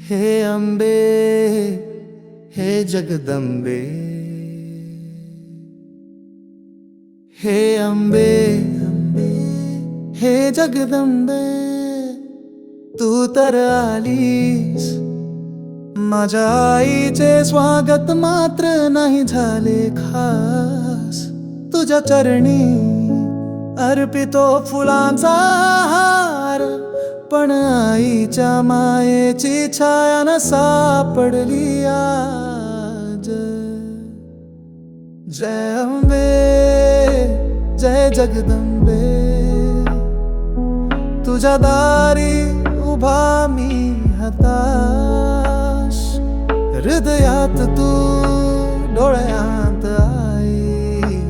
हे अंबे, हे जगदंबे, हे अंबे, हे जगदंबे, तू तर आलीस. माझ्या आईचे स्वागत मात्र नाही झाले खास. तुझ्या चरणी अर्पितो फुलांचा हार, पण आईच्या मायेची छाया न सापडली आज. जय अंबे, जय जगदंबे, तुझ्या दारी उभा मी हताश. हृदयात तू, डोळ्यात आई,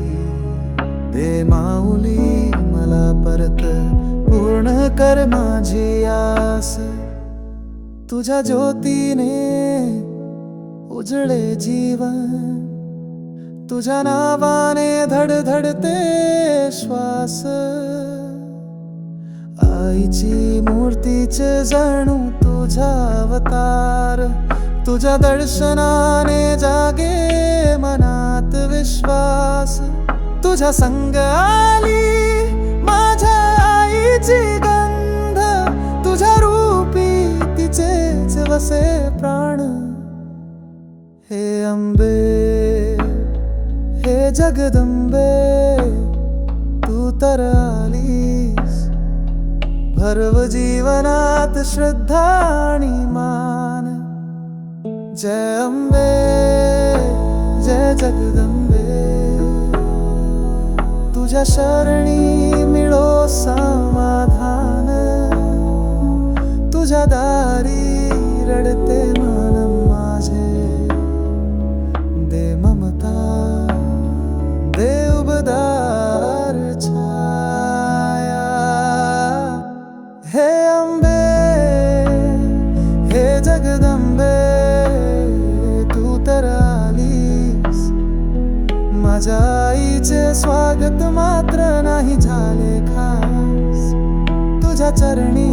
दे माऊली मला परत, पूर्ण कर माझी आस. तुझ्या ज्योतीने उजळे जीवन, तुझ्या नावाने धडधडते श्वास. आईची मूर्तीच जणू तुझा अवतार, तुझ्या दर्शनाने जागे मनात विश्वास. तुझ्या संग आली माझ्या आईची गंध, तुझ्या रूपी तिचेच वसे प्राण. हे अंबे, हे जगदंबे, तू तर आलीस. भरव जीवनात श्रद्धा आणि मान. जय अंबे, जय जगदंबे, तुझ्या शरणी मिळो समाधान. तुझ्या दारी रडते मन माझे, दे ममता, दे उबदार छाया. हे अंबे, हे जगदंबे, तू तर आलीस. माझ्या आईचे स्वागत मात्र नाही झाले खास. तुझ्या चरणी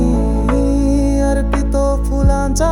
अर्पितो फुलांचा